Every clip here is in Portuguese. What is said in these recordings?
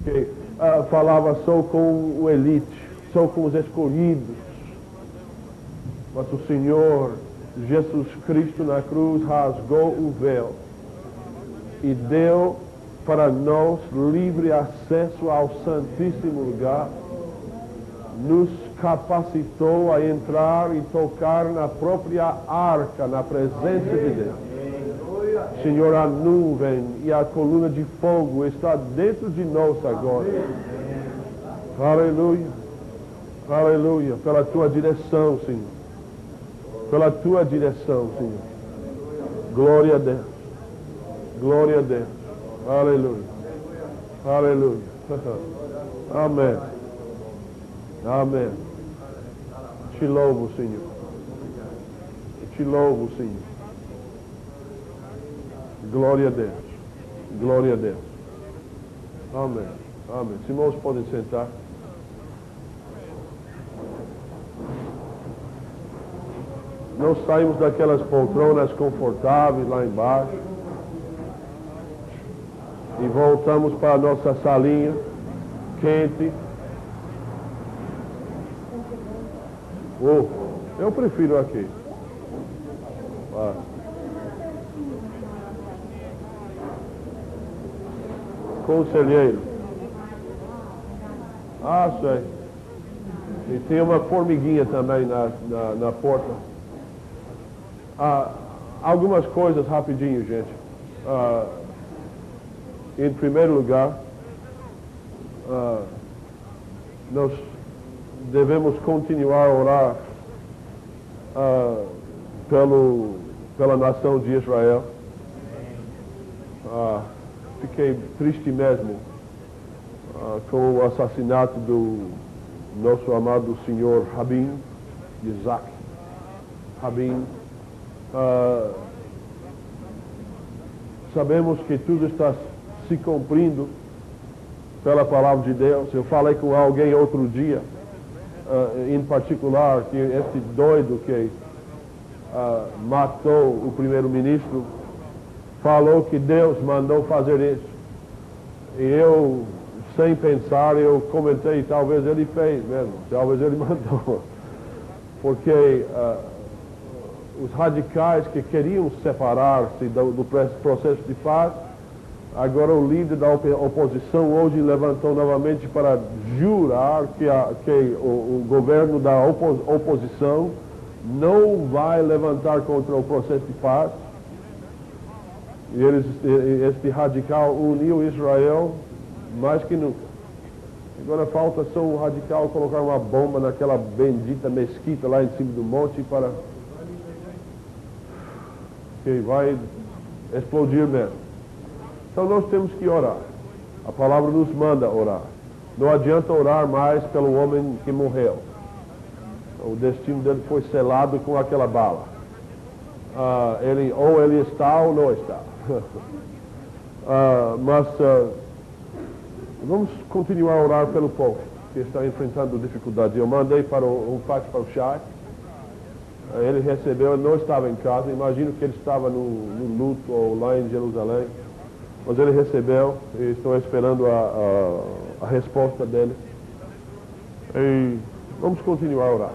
que falava só com o elite, só com os escolhidos. Mas o Senhor Jesus Cristo na cruz rasgou o véu e deu para nós livre acesso ao Santíssimo Lugar, nos capacitou a entrar e tocar na própria arca, na presença de Deus. Senhor, a nuvem e a coluna de fogo está dentro de nós agora. Aleluia, aleluia, pela tua direção, Senhor. Pela tua direção, Senhor. Glória a Deus. Glória a Deus. Aleluia. Aleluia. Amém. Amém. Te louvo, Senhor. Te louvo, Senhor. Glória a Deus. Glória a Deus. Amém. Amém. Os irmãos podem sentar. Nós saímos daquelas poltronas confortáveis lá embaixo e voltamos para a nossa salinha quente. Eu prefiro aqui. Conselheiro. Sei. E tem uma formiguinha também na porta. Algumas coisas rapidinho, gente. Em primeiro lugar, nós devemos continuar a orar pela nação de Israel. Fiquei triste mesmo com o assassinato do nosso amado senhor Rabin, Isaac Rabin. Sabemos que tudo está se cumprindo pela palavra de Deus. Eu falei com alguém outro dia, em particular, que este doido que matou o primeiro-ministro falou que Deus mandou fazer isso. E eu, sem pensar, eu comentei, talvez ele fez mesmo, talvez ele mandou. Porque os radicais que queriam separar-se do processo de paz, agora o líder da oposição hoje levantou novamente para jurar que o governo da oposição não vai levantar contra o processo de paz. E este radical uniu Israel mais que nunca. Agora falta só o radical colocar uma bomba naquela bendita mesquita lá em cima do monte para que vai explodir mesmo. Então nós temos que orar. A palavra nos manda orar. Não adianta orar mais pelo homem que morreu. O destino dele foi selado com aquela bala. Ou ele está ou não está. Mas vamos continuar a orar pelo povo que está enfrentando dificuldades. Eu mandei um fax para o Chay. Ele recebeu, ele não estava em casa. Imagino que ele estava no luto ou lá em Jerusalém. Mas ele recebeu e estou esperando a resposta dele. E vamos continuar a orar.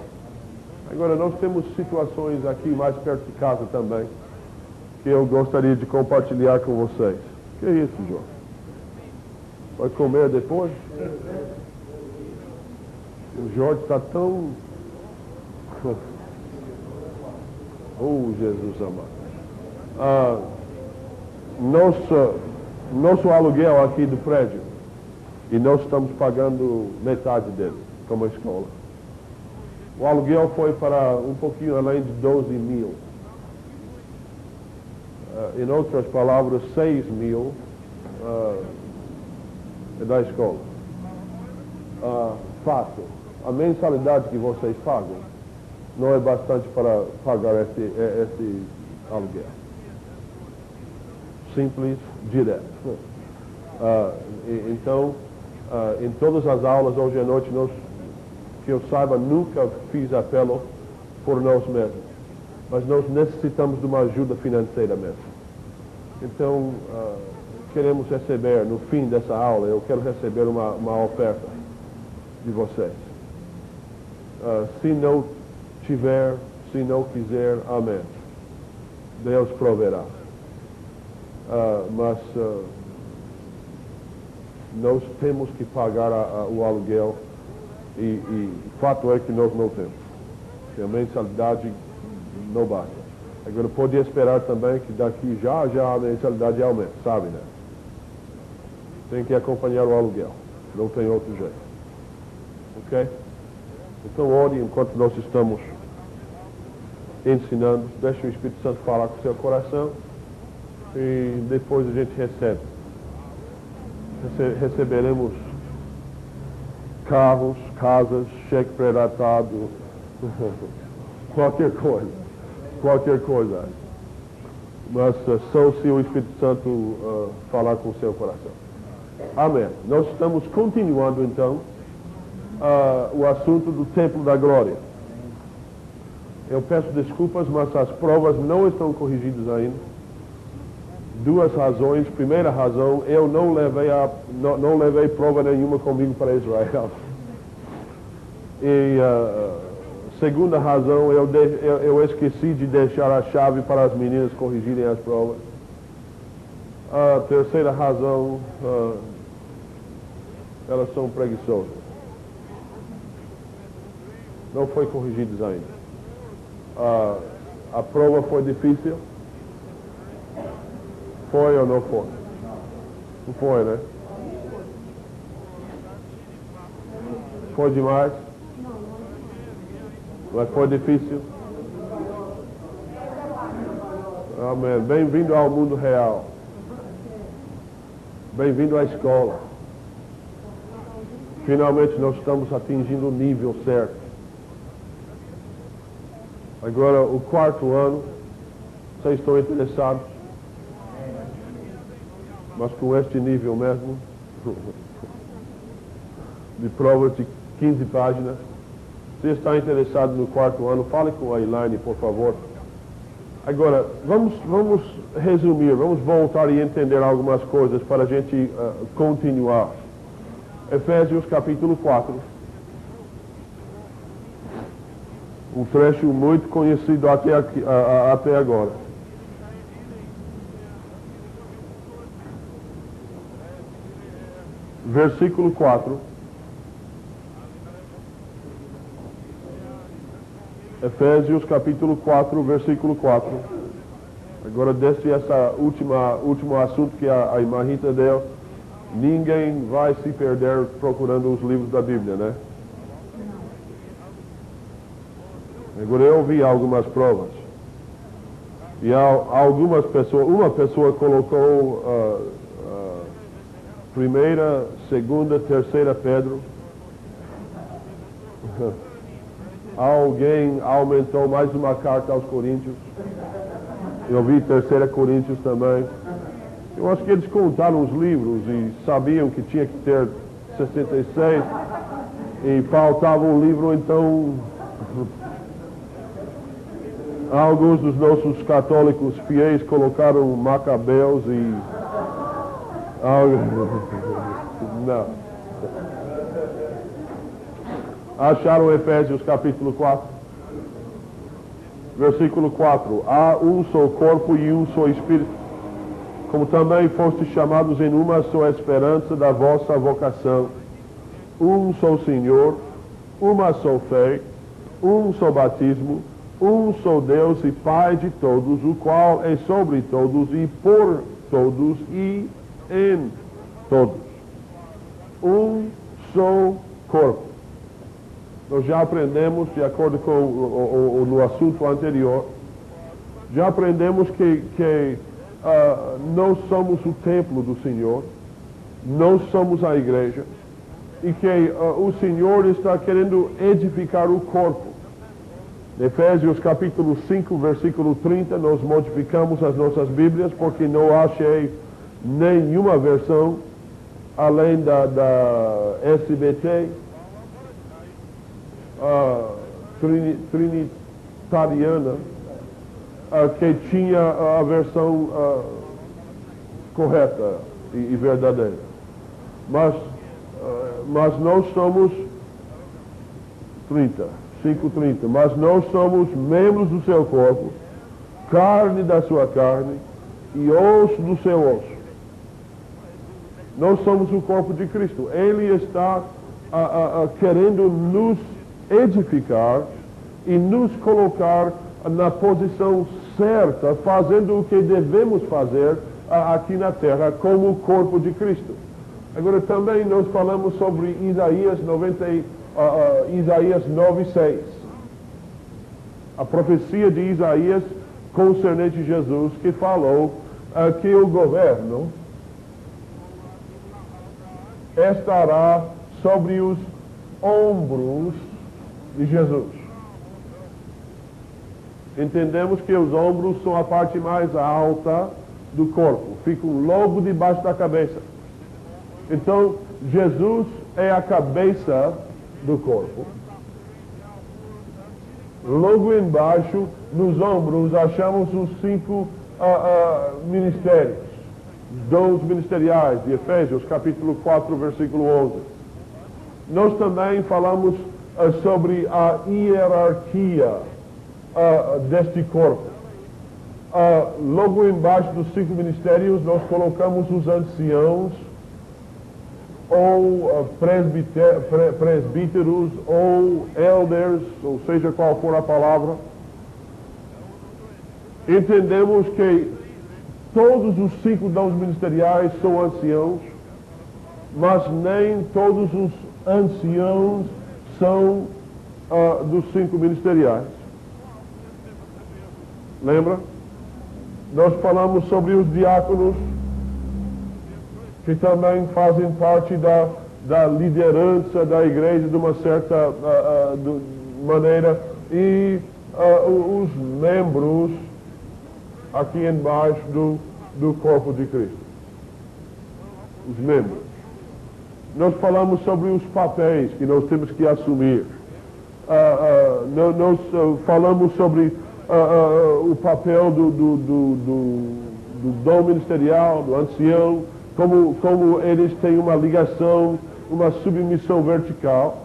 Agora, nós temos situações aqui mais perto de casa também, que eu gostaria de compartilhar com vocês. Que é isso, João? Vai comer depois? O Jorge está tão... Oh, Jesus amado. Nosso aluguel aqui do prédio, e nós estamos pagando metade dele, como escola. O aluguel foi para um pouquinho além de 12 mil. Em outras palavras, 6 mil é da escola. Fato, a mensalidade que vocês pagam não é bastante para pagar esse aluguel. Simples, direto. Então, em todas as aulas hoje à noite, que eu saiba, nunca fiz apelo por nós mesmos. Mas nós necessitamos de uma ajuda financeira mesmo. Então, queremos receber no fim dessa aula? Eu quero receber uma oferta de vocês. Se não tiver, se não quiser, amém. Deus proverá. Mas nós temos que pagar o aluguel e fato é que nós não temos. Que a mensalidade não basta. Agora pode esperar também que daqui já a mensalidade aumenta, sabe, né? Tem que acompanhar o aluguel. Não tem outro jeito. Ok? Então ore enquanto nós estamos ensinando. Deixa o Espírito Santo falar com o seu coração. E depois a gente receberemos carros, casas, cheque pré-datado, qualquer coisa. Mas só se o Espírito Santo falar com o seu coração. Amém. Nós estamos continuando então o assunto do Templo da Glória. Eu peço desculpas, mas as provas não estão corrigidas ainda. Duas razões. Primeira razão, eu não levei prova nenhuma comigo para Israel. E segunda razão, eu esqueci de deixar a chave para as meninas corrigirem as provas. A terceira razão, elas são preguiçosas. Não foi corrigidas ainda. A prova foi difícil. Foi ou não foi? Não foi, né? Foi demais? Mas foi difícil? Amém. Bem-vindo ao mundo real. Bem-vindo à escola. Finalmente nós estamos atingindo o nível certo. Agora, o quarto ano, vocês estão interessados? Mas com este nível mesmo, de provas de 15 páginas. Se está interessado no quarto ano, fale com a Elaine, por favor. Agora, vamos resumir, vamos voltar e entender algumas coisas para a gente continuar. Efésios capítulo 4. Um trecho muito conhecido até agora. Versículo 4. Efésios capítulo 4, versículo 4. Agora, desse último assunto que a irmã Rita deu, ninguém vai se perder procurando os livros da Bíblia, né? Agora, eu vi algumas provas. E algumas pessoas, uma pessoa colocou primeira, segunda, terceira Pedro. Alguém aumentou mais uma carta aos Coríntios. Eu vi terceira Coríntios também. Eu acho que eles contaram os livros e sabiam que tinha que ter 66 e faltava um livro, então alguns dos nossos católicos fiéis colocaram Macabeus e não. Acharam Efésios capítulo 4? Versículo 4. Há um só corpo e um só Espírito, como também fostes chamados em uma só esperança da vossa vocação. Um só Senhor, uma só fé, um só batismo, um só Deus e Pai de todos, o qual é sobre todos e por todos e em todos. Um só corpo. Nós já aprendemos, de acordo com no assunto anterior, já aprendemos que nós somos o templo do Senhor, nós somos a igreja, e que o Senhor está querendo edificar o corpo. Efésios capítulo 5, versículo 30, nós modificamos as nossas Bíblias porque não achei nenhuma versão além da SBT, trinitariana, que tinha a versão correta. e verdadeira. Mas nós somos 5:30, mas nós somos membros do seu corpo, carne da sua carne e osso do seu osso. Nós somos o corpo de Cristo. Ele está querendo nos edificar e nos colocar na posição certa, fazendo o que devemos fazer aqui na terra como o corpo de Cristo. Agora também nós falamos sobre Isaías 9:6. A profecia de Isaías concernente a Jesus, que falou que o governo estará sobre os ombros de Jesus. Entendemos que os ombros são a parte mais alta do corpo, ficam logo debaixo da cabeça. Então, Jesus é a cabeça do corpo. Logo embaixo, nos ombros, achamos os 5 ministérios, dons ministeriais de Efésios, capítulo 4, versículo 11. Nós também falamos sobre a hierarquia deste corpo. Logo embaixo dos 5 ministérios, nós colocamos os anciãos, ou presbíteros, ou elders, ou seja qual for a palavra. Entendemos que todos os 5 dons ministeriais são anciãos, mas nem todos os anciãos são dos 5 ministeriais. Lembra? Nós falamos sobre os diáconos, que também fazem parte da liderança da igreja de uma certa maneira, e os membros aqui embaixo do corpo de Cristo. Os membros. Nós falamos sobre os papéis que nós temos que assumir. Nós falamos sobre o papel do dom ministerial, do ancião, como eles têm uma ligação, uma submissão vertical.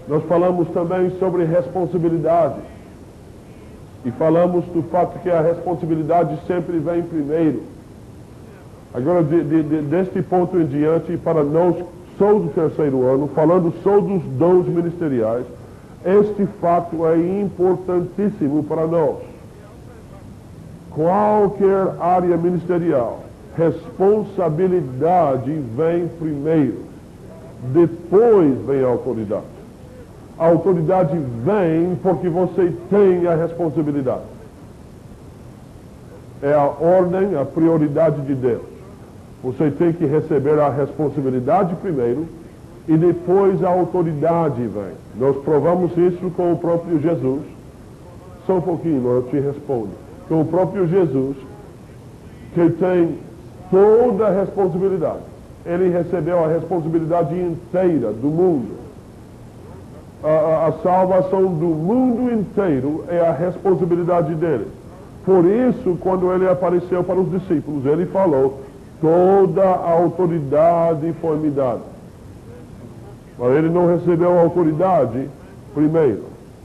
Nós falamos também sobre responsabilidade. E falamos do fato que a responsabilidade sempre vem primeiro. Agora, deste ponto em diante, para nós, sou do terceiro ano, falando só dos dons ministeriais, este fato é importantíssimo para nós. Qualquer área ministerial, responsabilidade vem primeiro, depois vem a autoridade. A autoridade vem porque você tem a responsabilidade. É a ordem, a prioridade de Deus. Você tem que receber a responsabilidade primeiro e depois a autoridade vem. Nós provamos isso com o próprio Jesus. Só um pouquinho, eu te respondo. Com o próprio Jesus, que tem toda a responsabilidade. Ele recebeu a responsabilidade inteira do mundo. A salvação do mundo inteiro é a responsabilidade dele. Por isso, quando ele apareceu para os discípulos, ele falou: toda a autoridade foi me dada. Mas ele não recebeu a autoridade primeiro,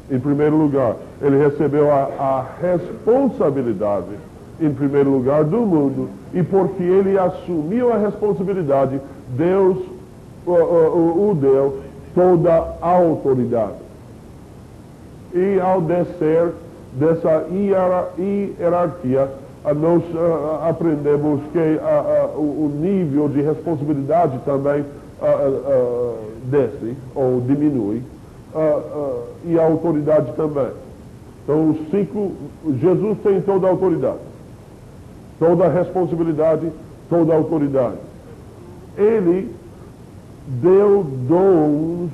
em primeiro lugar. Ele recebeu a responsabilidade, em primeiro lugar, do mundo. E porque ele assumiu a responsabilidade, Deus o deu toda a autoridade. E ao descer dessa hierarquia, nós aprendemos que o nível de responsabilidade também desce ou diminui, e a autoridade também. Então, os 5, Jesus tem toda a autoridade, toda a responsabilidade, toda a autoridade. Ele deu dons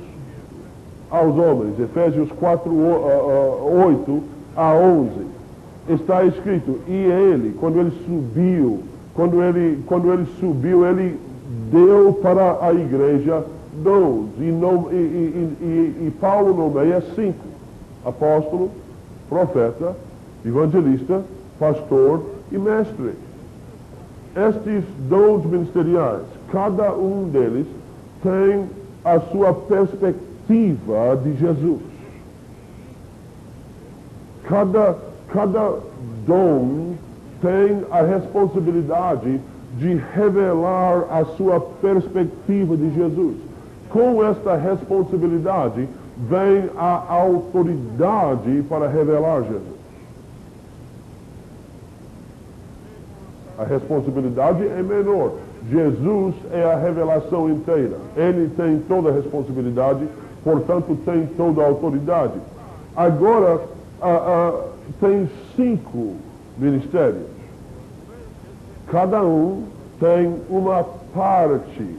aos homens. Efésios 4, 8 a 11. Está escrito: e ele, quando ele subiu, ele deu para a igreja dons. E Paulo nomeia 5: apóstolo, profeta, evangelista, pastor e mestre. estes dons ministeriais, cada um deles tem a sua perspectiva de Jesus. Cada dom tem a responsabilidade de revelar a sua perspectiva de Jesus. Com esta responsabilidade vem a autoridade para revelar Jesus. A responsabilidade é menor. Jesus é a revelação inteira. Ele tem toda a responsabilidade, portanto tem toda a autoridade. Agora, tem 5 ministérios. Cada um tem uma parte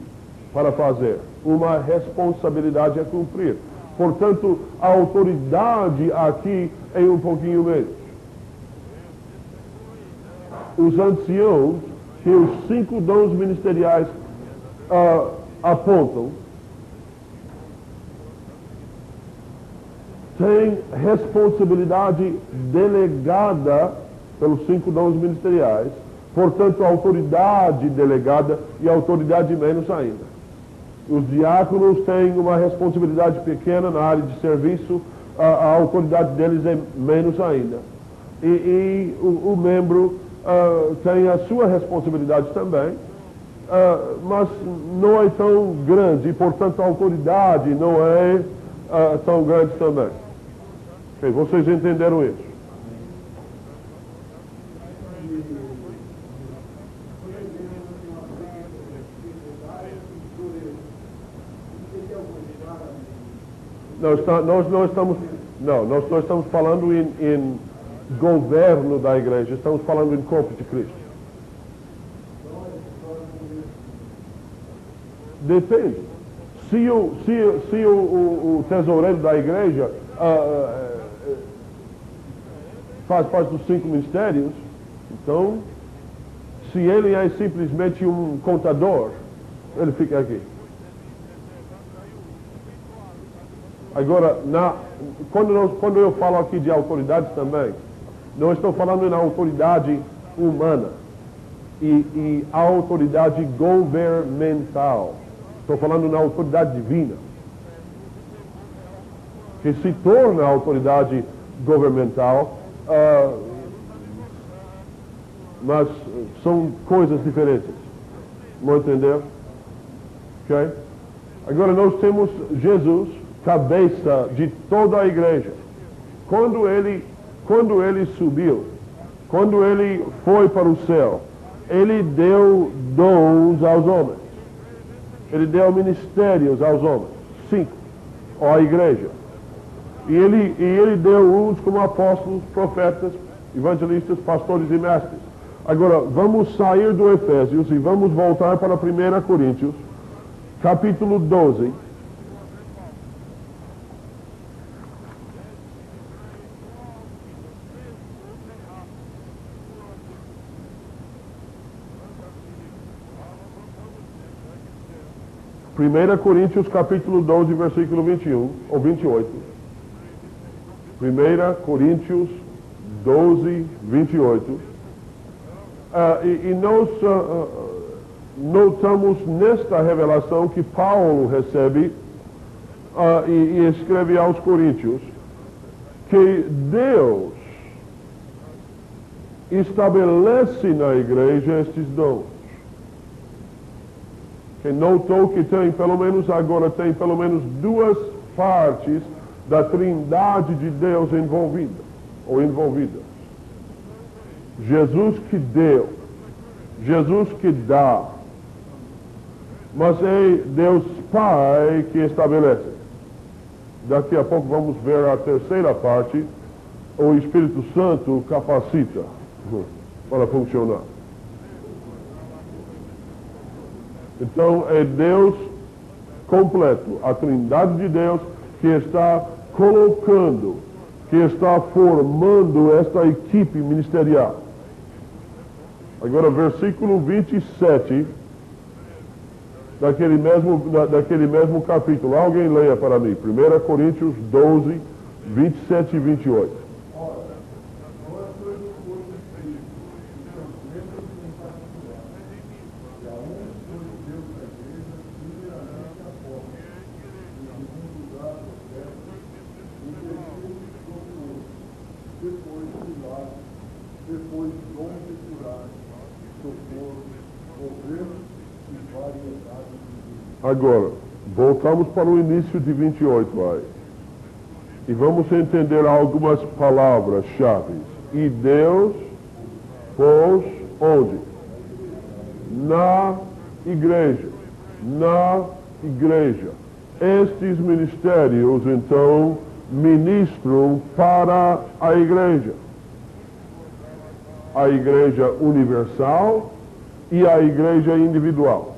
para fazer, uma responsabilidade a cumprir. Portanto, a autoridade aqui é um pouquinho menos. Os anciãos, que os 5 dons ministeriais apontam, têm responsabilidade delegada pelos 5 dons ministeriais, portanto, autoridade delegada e autoridade menos ainda. Os diáconos têm uma responsabilidade pequena na área de serviço, a autoridade deles é menos ainda. E o membro tem a sua responsabilidade também, mas não é tão grande, e portanto a autoridade não é tão grande também. Okay, vocês entenderam isso? Nós não estamos falando em governo da igreja, estamos falando em corpo de Cristo. Depende. Se o tesoureiro da igreja faz parte dos 5 ministérios, então, se ele é simplesmente um contador, ele fica aqui. Agora, quando eu falo aqui de autoridade também, não estou falando na autoridade humana e a autoridade governamental. Estou falando na autoridade divina, que se torna autoridade governamental, mas são coisas diferentes. Vão entender? Ok? Agora nós temos Jesus, cabeça de toda a igreja. Quando ele subiu, quando ele foi para o céu, ele deu dons aos homens. Ele deu ministérios aos homens, 5, à igreja. E ele deu uns como apóstolos, profetas, evangelistas, pastores e mestres. Agora, vamos sair do Efésios e vamos voltar para 1 Coríntios, capítulo 12. Primeira Coríntios, capítulo 12, versículo 21 ou 28. 1 Coríntios 12, 28. E nós notamos nesta revelação que Paulo recebe e escreve aos Coríntios que Deus estabelece na igreja estes dons. Que notou que tem pelo menos 2 partes da trindade de Deus envolvida. Jesus que deu, Jesus que dá, mas é Deus Pai que estabelece. Daqui a pouco vamos ver a terceira parte, o Espírito Santo capacita para funcionar. Então é Deus completo, a trindade de Deus que está colocando, que está formando esta equipe ministerial. Agora, versículo 27, daquele mesmo capítulo. Alguém leia para mim. 1 Coríntios 12, 27 e 28. depois dons de curar, socorro, governo e variedade de vida. Agora, voltamos para o início de 28, vai. E vamos entender algumas palavras-chave. E Deus pôs onde? Na igreja. Na igreja. Estes ministérios, então, ministram para a igreja. A igreja universal e a igreja individual.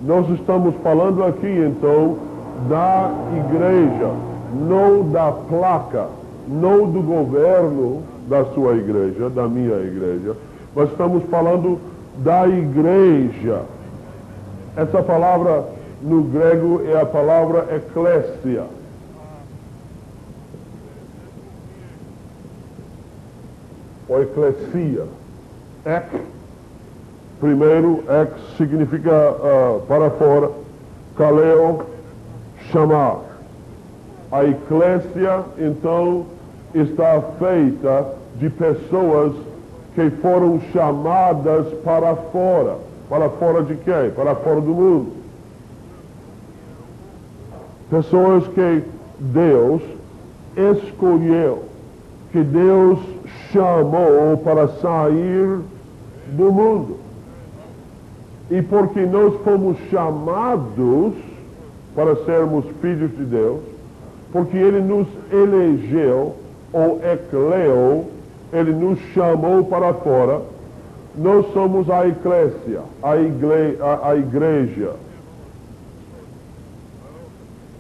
Nós estamos falando aqui, então, da igreja, não da placa, não do governo da sua igreja, da minha igreja, mas estamos falando da igreja. Essa palavra no grego é a palavra eclésia. Ou eclesia. Primeiro, ex significa para fora, kaleo, chamar. A eclésia, então, está feita de pessoas que foram chamadas para fora. Para fora de quê? Para fora do mundo. Pessoas que Deus escolheu, que Deus chamou para sair do mundo. E porque nós fomos chamados para sermos filhos de Deus, porque Ele nos elegeu, ou ecleou, Ele nos chamou para fora, nós somos a eclésia, a igreja.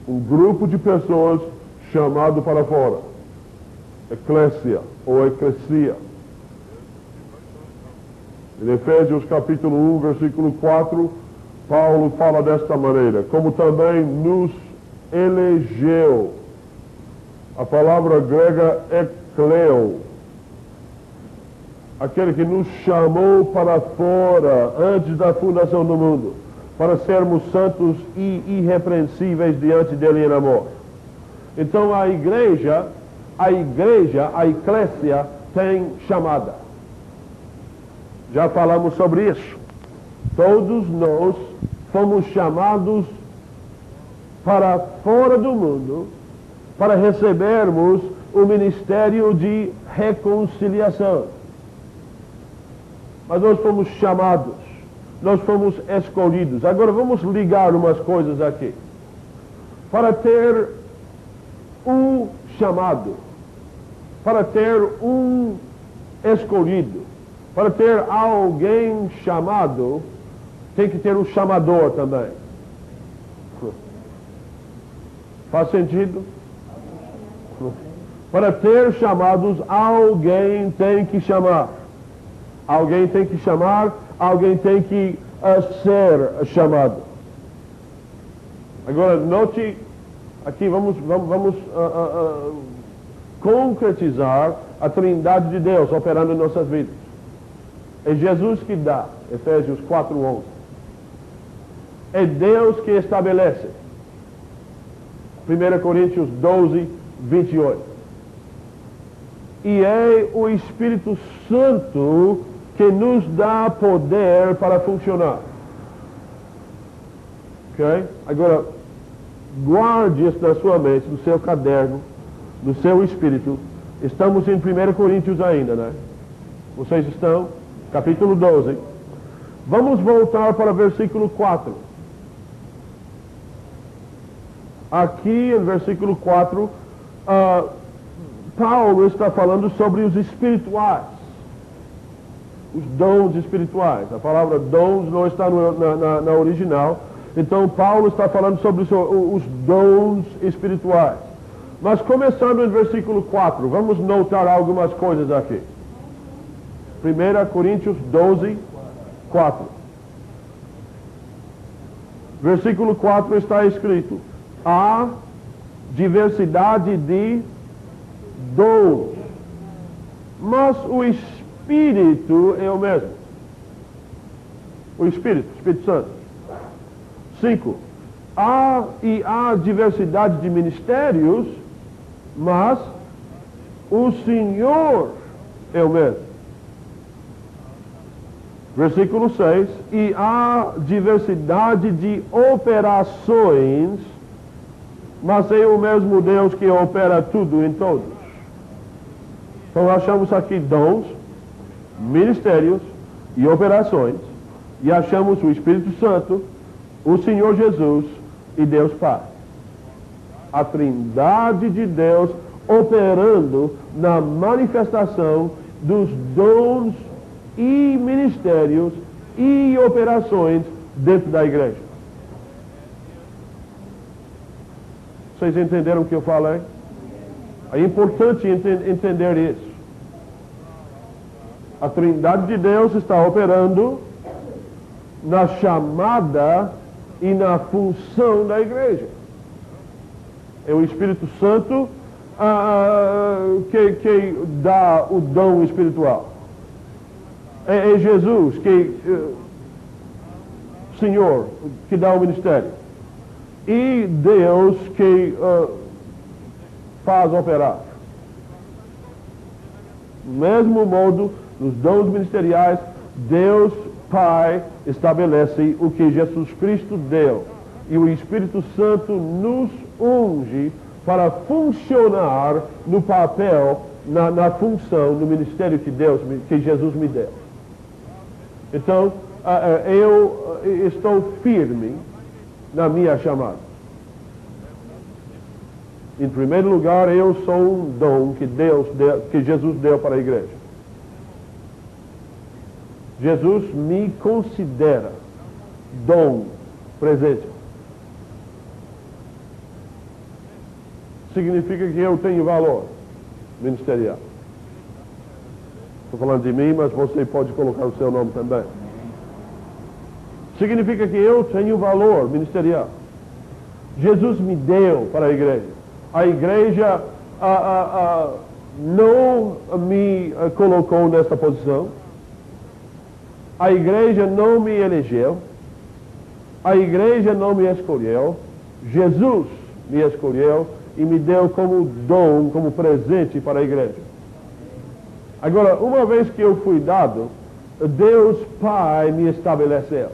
Um grupo de pessoas chamado para fora. Eclésia, ou eclesia. Em Efésios capítulo 1, versículo 4, Paulo fala desta maneira, como também nos elegeu. A palavra grega ekleo, aquele que nos chamou para fora antes da fundação do mundo, para sermos santos e irrepreensíveis diante dele em amor. Então a igreja, a eclésia tem chamada. Já falamos sobre isso. Todos nós fomos chamados para fora do mundo para recebermos o ministério de reconciliação. Mas nós fomos chamados, nós fomos escolhidos. Agora vamos ligar umas coisas aqui. Para ter um chamado, para ter um escolhido, para ter alguém chamado, tem que ter um chamador também. Faz sentido? Para ter chamados, alguém tem que chamar. Alguém tem que chamar, alguém tem que ser chamado. Agora, note, aqui vamos concretizar a trindade de Deus operando em nossas vidas. É Jesus que dá, Efésios 4:11. É Deus que estabelece. 1 Coríntios 12:28. E é o Espírito Santo que nos dá poder para funcionar. Ok? Agora, guarde isso na sua mente, no seu caderno, no seu espírito. Estamos em 1 Coríntios ainda, né? Vocês estão? Capítulo 12. Vamos voltar para o versículo 4. Aqui, em versículo 4, Paulo está falando sobre os espirituais. Os dons espirituais. A palavra dons não está na original. Então, Paulo está falando sobre os dons espirituais. Mas, começando em versículo 4, vamos notar algumas coisas aqui. 1 Coríntios 12, 4. Versículo 4 está escrito: há diversidade de dons, mas o Espírito é o mesmo. O Espírito Santo. 5. Há diversidade de ministérios, mas o Senhor é o mesmo. Versículo 6, e há diversidade de operações, mas é o mesmo Deus que opera tudo em todos. Então achamos aqui dons, ministérios e operações, e achamos o Espírito Santo, o Senhor Jesus e Deus Pai. A Trindade de Deus operando na manifestação dos dons e ministérios e operações dentro da igreja. Vocês entenderam o que eu falei? É importante entender isso. A Trindade de Deus está operando na chamada e na função da igreja. É o Espírito Santo que dá o dom espiritual. É Jesus Senhor, que dá o ministério. E Deus que faz operar. Do mesmo modo, nos dons ministeriais, Deus Pai estabelece o que Jesus Cristo deu. E o Espírito Santo nos unge para funcionar no papel, na função, no ministério que Jesus me deu. Então, eu estou firme na minha chamada. Em primeiro lugar, eu sou um dom que Jesus deu para a igreja. Jesus me considera dom, presente. Significa que eu tenho valor ministerial. Estou falando de mim, mas você pode colocar o seu nome também. Significa que eu tenho valor ministerial. Jesus me deu para a igreja. A igreja não me colocou nessa posição. A igreja não me elegeu. A igreja não me escolheu. Jesus me escolheu e me deu como dom, como presente para a igreja. Agora, uma vez que eu fui dado, Deus Pai me estabeleceu.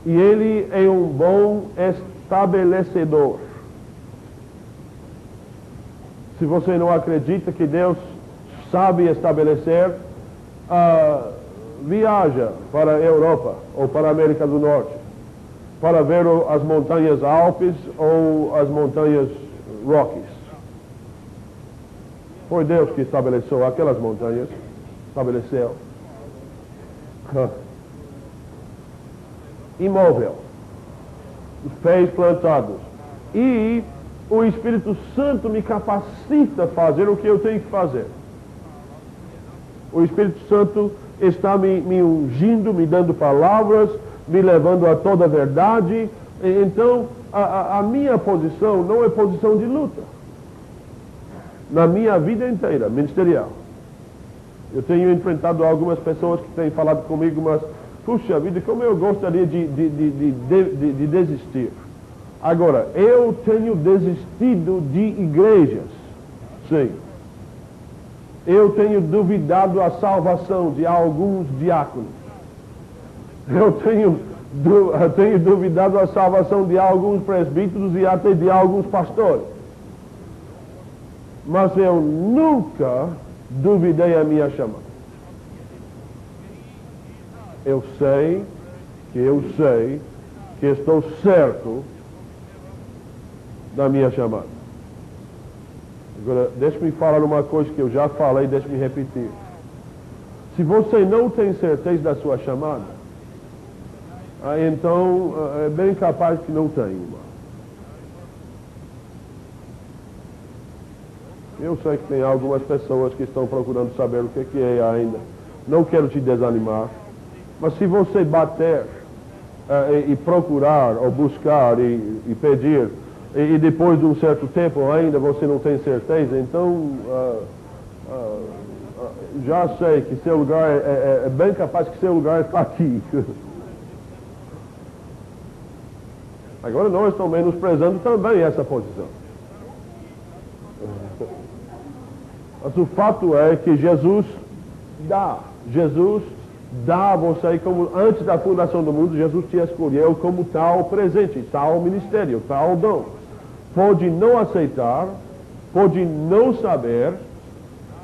E Ele é um bom estabelecedor. Se você não acredita que Deus sabe estabelecer, viaja para a Europa ou para a América do Norte para ver as montanhas Alpes ou as montanhas Rockies. Foi Deus que estabeleceu aquelas montanhas, estabeleceu. Imóvel, os pés plantados. E o Espírito Santo me capacita a fazer o que eu tenho que fazer. O Espírito Santo está me ungindo, me dando palavras, me levando a toda a verdade. Então, a minha posição não é posição de luta. Na minha vida inteira, ministerial. Eu tenho enfrentado algumas pessoas que têm falado comigo, mas, puxa vida, como eu gostaria de desistir. Agora, eu tenho desistido de igrejas. Sim. Eu tenho duvidado a salvação de alguns diáconos. Eu tenho duvidado a salvação de alguns presbíteros e até de alguns pastores. Mas eu nunca duvidei a minha chamada. Eu sei que estou certo da minha chamada. Agora, deixe-me falar uma coisa que eu já falei, deixe-me repetir. Se você não tem certeza da sua chamada, então é bem capaz que não tenha uma. Eu sei que tem algumas pessoas que estão procurando saber o que é ainda. Não quero te desanimar, mas se você bater e procurar, ou buscar e pedir, e depois de um certo tempo ainda você não tem certeza, então já sei que seu lugar é bem capaz que seu lugar está aqui. Agora nós estamos menosprezando também essa posição. Mas o fato é que Jesus dá a você, como antes da fundação do mundo, Jesus te escolheu como tal presente, tal ministério, tal dom. Pode não aceitar, pode não saber,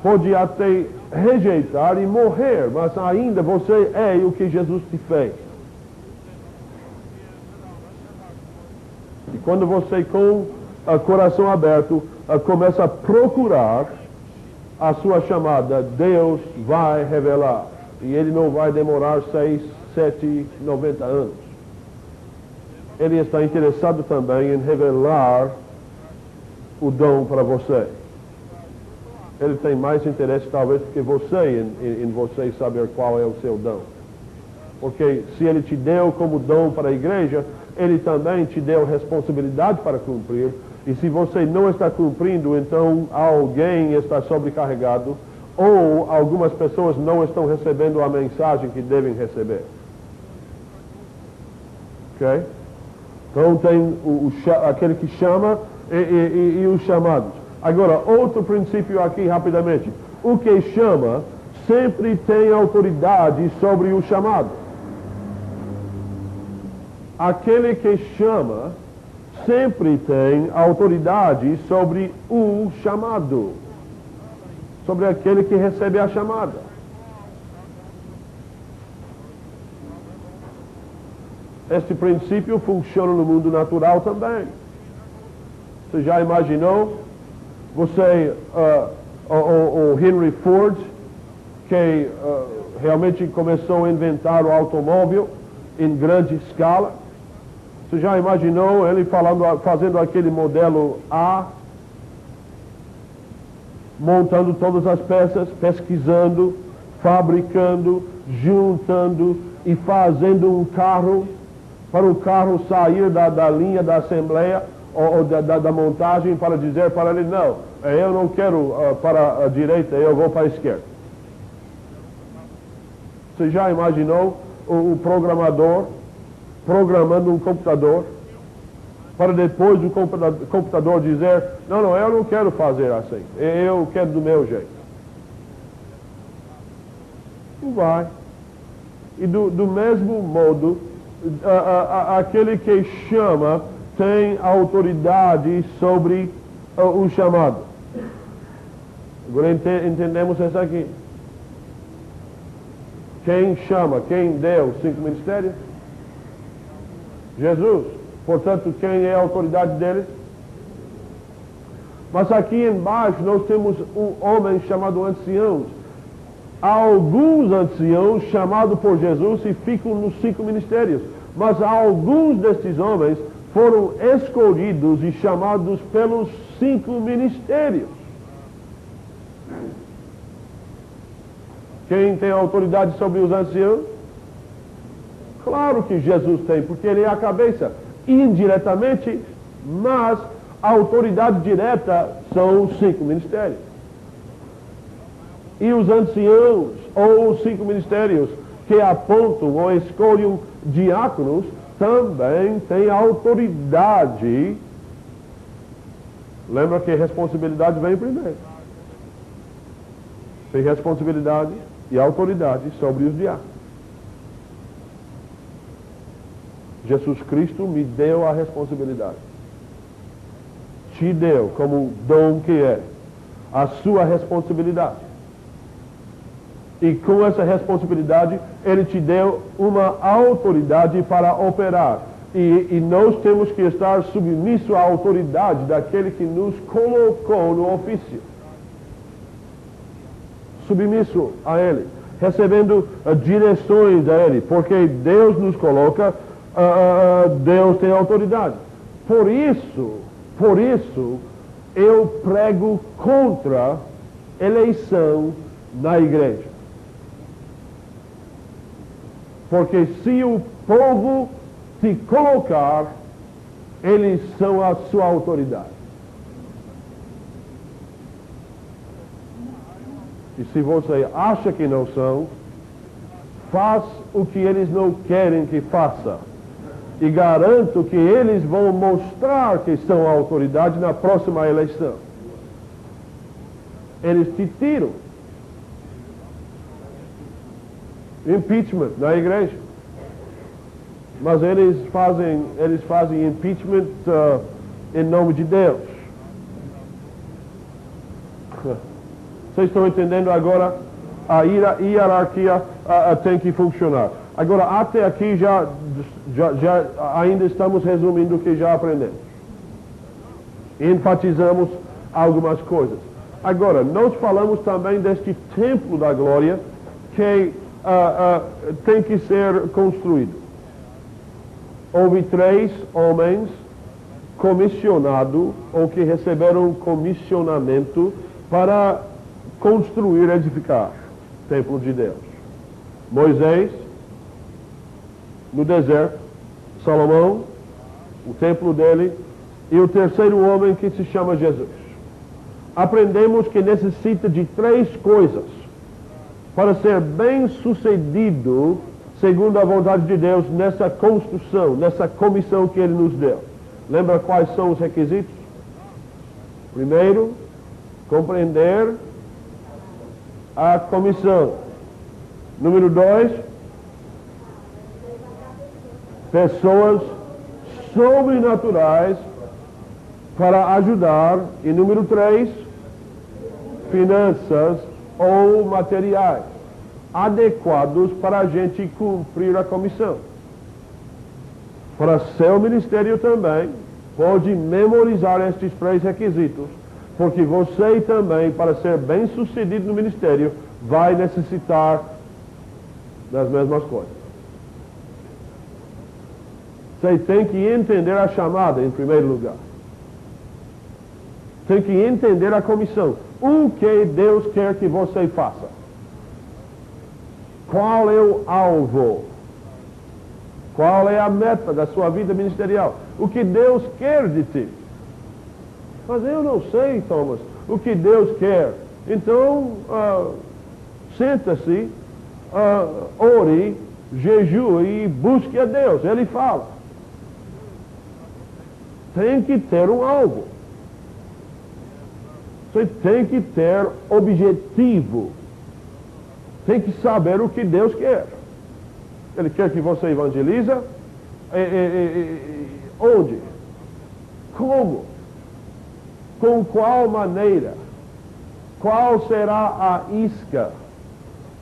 pode até rejeitar e morrer, mas ainda você é o que Jesus te fez. E quando você, com o coração aberto, começa a procurar a sua chamada, Deus vai revelar. E Ele não vai demorar 6, 7, 90 anos. Ele está interessado também em revelar o dom para você. Ele tem mais interesse, talvez, do que você, em você saber qual é o seu dom. Porque se Ele te deu como dom para a igreja, Ele também te deu responsabilidade para cumprir. E se você não está cumprindo, então alguém está sobrecarregado, ou algumas pessoas não estão recebendo a mensagem que devem receber. Ok? Então tem aquele que chama e os chamados. Agora, outro princípio aqui rapidamente. O que chama sempre tem autoridade sobre o chamado. Aquele que chama sempre tem autoridade sobre o chamado, sobre aquele que recebe a chamada. Este princípio funciona no mundo natural também. Você já imaginou? Você, o Henry Ford, que realmente começou a inventar o automóvel em grande escala. Você já imaginou ele fazendo aquele modelo A, montando todas as peças, pesquisando, fabricando, juntando e fazendo um carro, para o carro sair da linha da assembleia ou da montagem, para dizer para ele, não, eu não quero para a direita, eu vou para a esquerda. Você já imaginou o programador programando um computador, para depois o computador dizer, não, eu não quero fazer assim, eu quero do meu jeito. Não vai. E do mesmo modo, aquele que chama tem autoridade sobre o chamado. Agora entendemos isso aqui. Quem chama, quem deu 5 ministérios? Jesus. Portanto, quem é a autoridade dele? Mas aqui embaixo nós temos um homem chamado anciãos. Há alguns anciãos chamados por Jesus e ficam nos 5 ministérios. Mas alguns destes homens foram escolhidos e chamados pelos 5 ministérios. Quem tem autoridade sobre os anciãos? Claro que Jesus tem, porque ele é a cabeça. Indiretamente, mas a autoridade direta são os 5 ministérios. E os anciãos, ou os 5 ministérios, que apontam ou escolhem diáconos, também têm autoridade. Lembra que a responsabilidade vem primeiro. Tem responsabilidade e autoridade sobre os diáconos. Jesus Cristo me deu a responsabilidade. Te deu como dom que é a sua responsabilidade. E com essa responsabilidade, Ele te deu uma autoridade para operar. E nós temos que estar submissos à autoridade daquele que nos colocou no ofício. Submisso a Ele, recebendo direções a Ele, porque Deus nos coloca, Deus tem autoridade. Por isso, eu prego contra eleição na igreja. Porque se o povo te colocar, eles são a sua autoridade. E se você acha que não são, faz o que eles não querem que faça. E garanto que eles vão mostrar que são a autoridade na próxima eleição. eles te tiram. Impeachment na igreja. Mas eles fazem impeachment em nome de Deus. Vocês estão entendendo agora? A hierarquia tem que funcionar. Agora, até aqui já ainda estamos resumindo o que já aprendemos. Enfatizamos algumas coisas. Agora, nós falamos também deste templo da glória que tem que ser construído. Houve 3 homens comissionados ou que receberam comissionamento para construir e edificar o templo de Deus. Moisés, no deserto, Salomão, o templo dele, e o terceiro homem que se chama Jesus. Aprendemos que necessita de 3 coisas para ser bem sucedido segundo a vontade de Deus nessa construção, nessa comissão que Ele nos deu. Lembra quais são os requisitos? Primeiro, compreender a comissão. Número 2, pessoas sobrenaturais para ajudar. E número 3, finanças ou materiais adequados para a gente cumprir a comissão. Para seu ministério também, pode memorizar estes 3 requisitos, porque você também, para ser bem sucedido no ministério, vai necessitar das mesmas coisas. Você tem que entender a chamada, em primeiro lugar. Tem que entender a comissão. O que Deus quer que você faça? Qual é o alvo? Qual é a meta da sua vida ministerial? O que Deus quer de ti? Mas eu não sei, Thomas, o que Deus quer. Então, senta-se, ore, jejue e busque a Deus. Ele fala. Tem que ter um alvo. Você tem que ter objetivo. Tem que saber o que Deus quer. Ele quer que você evangeliza. Onde? Como? Com qual maneira? Qual será a isca?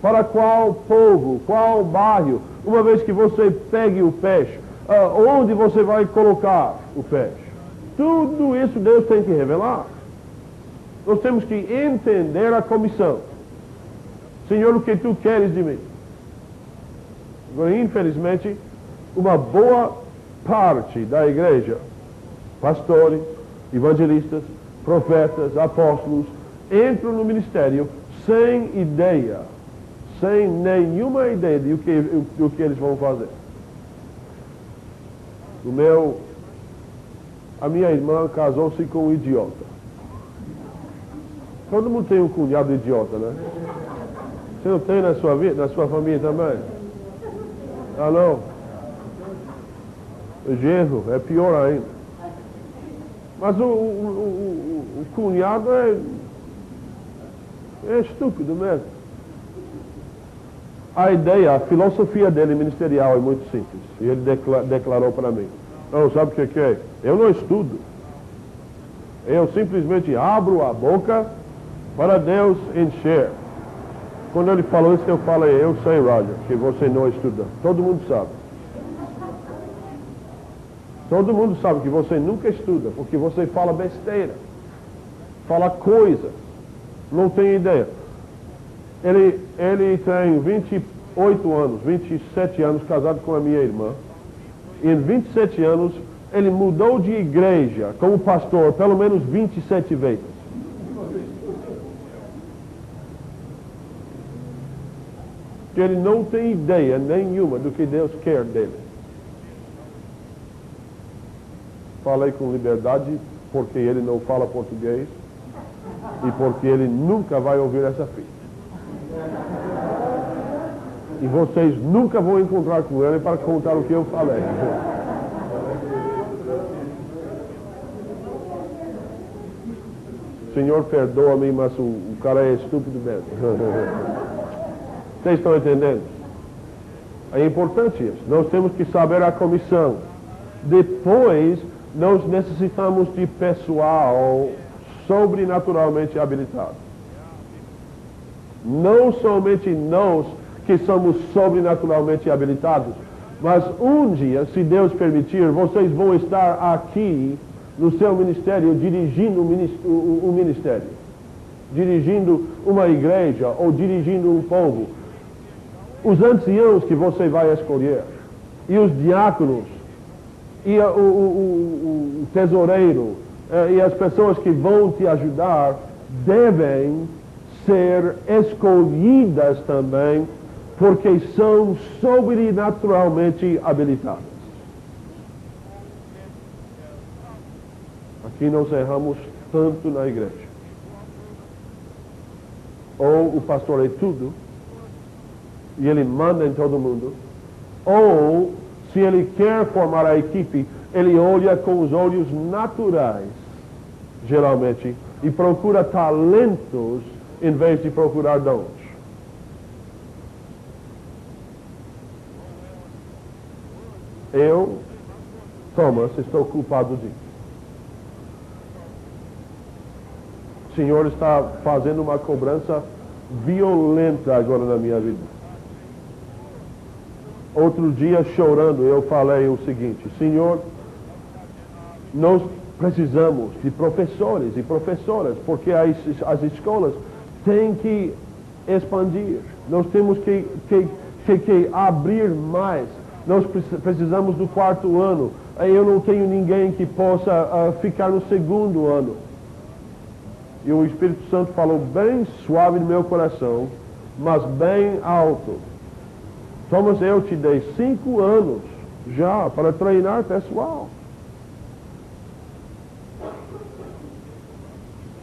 Para qual povo? Qual bairro? Uma vez que você pegue o peixe, onde você vai colocar o peixe? Tudo isso Deus tem que revelar. Nós temos que entender a comissão. Senhor, o que tu queres de mim? Agora, infelizmente, uma boa parte da igreja, pastores, evangelistas, profetas, apóstolos, entram no ministério sem ideia, sem nenhuma ideia de o que eles vão fazer. A minha irmã casou-se com um idiota. Todo mundo tem um cunhado idiota, né? Você não tem na sua vida, na sua família também? Ah, não? O genro é pior ainda. Mas o cunhado é estúpido mesmo. A ideia, a filosofia dele ministerial é muito simples. E ele declarou para mim. Não, sabe o que é? Eu não estudo. Eu simplesmente abro a boca para Deus encher. Quando ele falou isso, eu falei, eu sei, Roger, que você não estuda. Todo mundo sabe. Todo mundo sabe que você nunca estuda, porque você fala besteira. Fala coisa. Não tem ideia. Ele tem 28 anos, 27 anos casado com a minha irmã. Em 27 anos, ele mudou de igreja como pastor pelo menos 27 vezes. Ele não tem ideia nenhuma do que Deus quer dele. Falei com liberdade porque ele não fala português e porque ele nunca vai ouvir essa fita. E vocês nunca vão encontrar com ele para contar o que eu falei. Senhor perdoa-me, mas o cara é estúpido mesmo. Vocês estão entendendo? É importante isso. Nós temos que saber a comissão. Depois, nós necessitamos de pessoal sobrenaturalmente habilitado. Não somente nós que somos sobrenaturalmente habilitados, mas um dia, se Deus permitir, vocês vão estar aqui no seu ministério, dirigindo o ministério, dirigindo uma igreja ou dirigindo um povo. Os anciãos que você vai escolher, e os diáconos, e o tesoureiro, e as pessoas que vão te ajudar, devem ser escolhidas também, porque são sobrenaturalmente habilitadas. Aqui nós erramos tanto na igreja. Ou o pastor é tudo, e ele manda em todo mundo, ou, se ele quer formar a equipe, ele olha com os olhos naturais, geralmente, e procura talentos em vez de procurar dons. Eu, Thomas, estou culpado disso. O Senhor está fazendo uma cobrança violenta agora na minha vida. Outro dia, chorando, eu falei o seguinte: Senhor, nós precisamos de professores e professoras, porque as escolas têm que expandir. Nós temos que abrir mais. Nós precisamos do 4º ano. Eu não tenho ninguém que possa ficar no 2º ano. E o Espírito Santo falou bem suave no meu coração, mas bem alto. Thomas, eu te dei 5 anos já para treinar pessoal.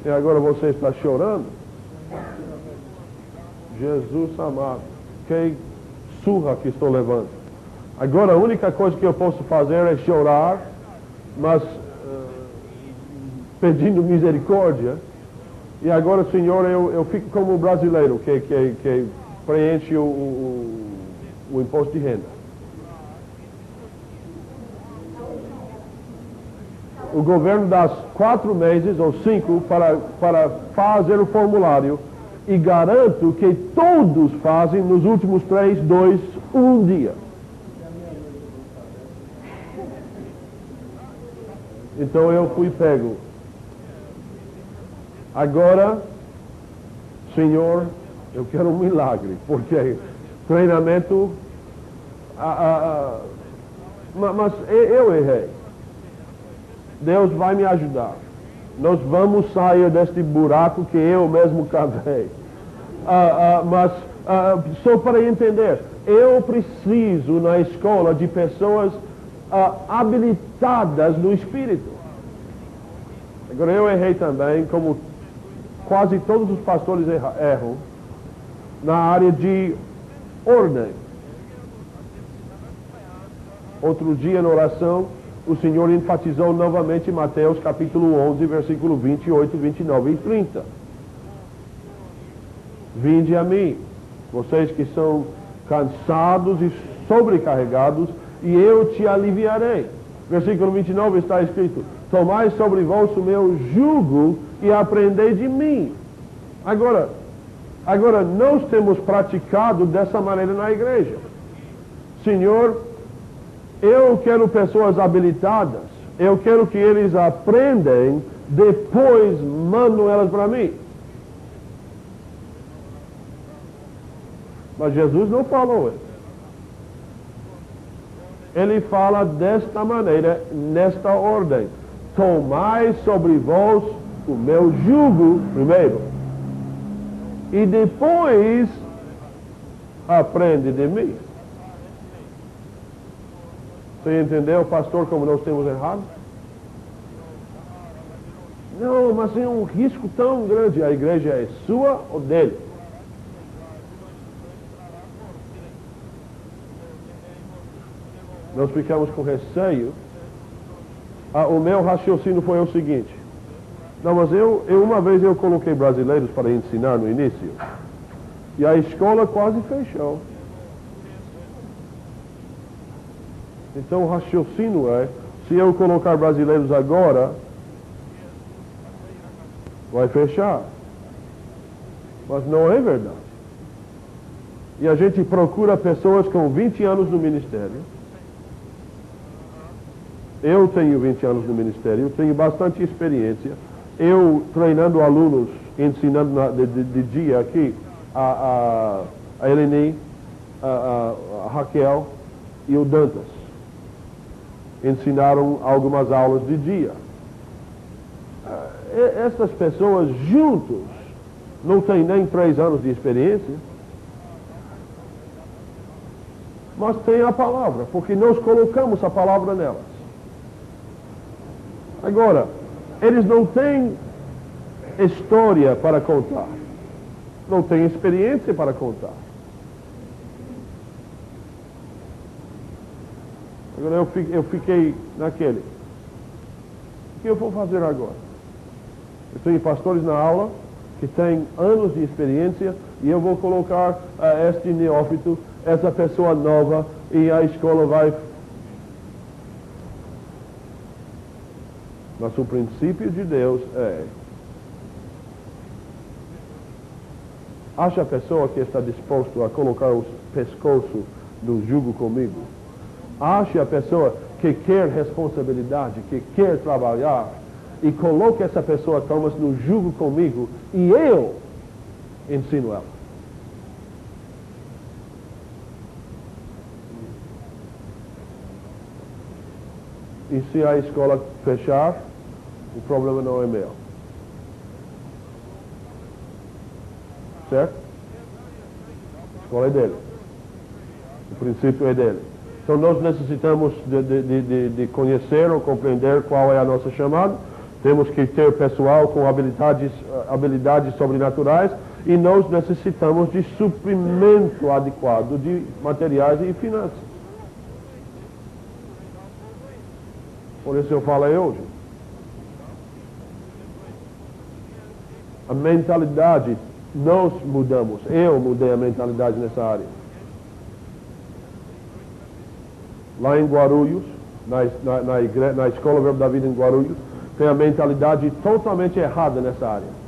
E agora você está chorando? Jesus amado, que surra que estou levando. Agora a única coisa que eu posso fazer é chorar, mas pedindo misericórdia. E agora, Senhor, eu fico como brasileiro que preenche o imposto de renda. O governo dá 4 meses ou 5 para fazer o formulário, e garanto que todos fazem nos últimos 3, 2, 1 dia. Então eu fui pego. Agora, Senhor, eu quero um milagre, porque treinamento, mas eu errei. Deus vai me ajudar. Nós vamos sair deste buraco que eu mesmo cavei. Mas só para entender, eu preciso na escola de pessoas habilitadas no Espírito. Agora eu errei também, como quase todos os pastores erram, na área de ordem. Outro dia na oração, o Senhor enfatizou novamente Mateus capítulo 11, versículo 28, 29 e 30. Vinde a mim, vocês que são cansados e sobrecarregados, e eu te aliviarei. Versículo 29 está escrito: tomai sobre vós o meu jugo e aprendei de mim. Agora nós temos praticado dessa maneira na igreja. Senhor, eu quero pessoas habilitadas, eu quero que eles aprendem, depois mandam elas para mim. Mas Jesus não falou isso. Ele fala desta maneira, nesta ordem: tomai sobre vós o meu jugo primeiro, e depois aprende de mim. Você entendeu, pastor, como nós temos errado? Não, mas é um risco tão grande. A igreja é sua ou dele? Nós ficamos com receio. O meu raciocínio foi o seguinte: Não, mas uma vez eu coloquei brasileiros para ensinar no início. E a escola quase fechou. Então o raciocínio é, se eu colocar brasileiros agora, vai fechar. Mas não é verdade. E a gente procura pessoas com 20 anos no ministério. Eu tenho 20 anos no ministério, tenho bastante experiência. Eu treinando alunos, ensinando de dia aqui, a Eleni, a Raquel e o Dantas. Ensinaram algumas aulas de dia. Essas pessoas juntos não têm nem 3 anos de experiência, mas têm a palavra, porque nós colocamos a palavra nelas. Agora, eles não têm história para contar, não têm experiência para contar. Agora eu fiquei naquele. O que eu vou fazer agora? Eu tenho pastores na aula que têm anos de experiência e eu vou colocar este neófito, essa pessoa nova, e a escola vai... Mas o princípio de Deus é: acha a pessoa que está disposto a colocar o pescoço no jugo comigo. Ache a pessoa que quer responsabilidade, que quer trabalhar, e coloque essa pessoa, Thomas, no jugo comigo, e eu ensino ela. E se a escola fechar, o problema não é meu. Certo? A escola é dele. O princípio é dele. Então nós necessitamos de conhecer ou compreender qual é a nossa chamada. Temos que ter pessoal com habilidades sobrenaturais, e nós necessitamos de suprimento adequado de materiais e finanças. Por isso eu falei hoje. A mentalidade, nós mudamos. Eu mudei a mentalidade nessa área. Lá em Guarulhos, na Escola Verbo da Vida em Guarulhos, tem a mentalidade totalmente errada nessa área.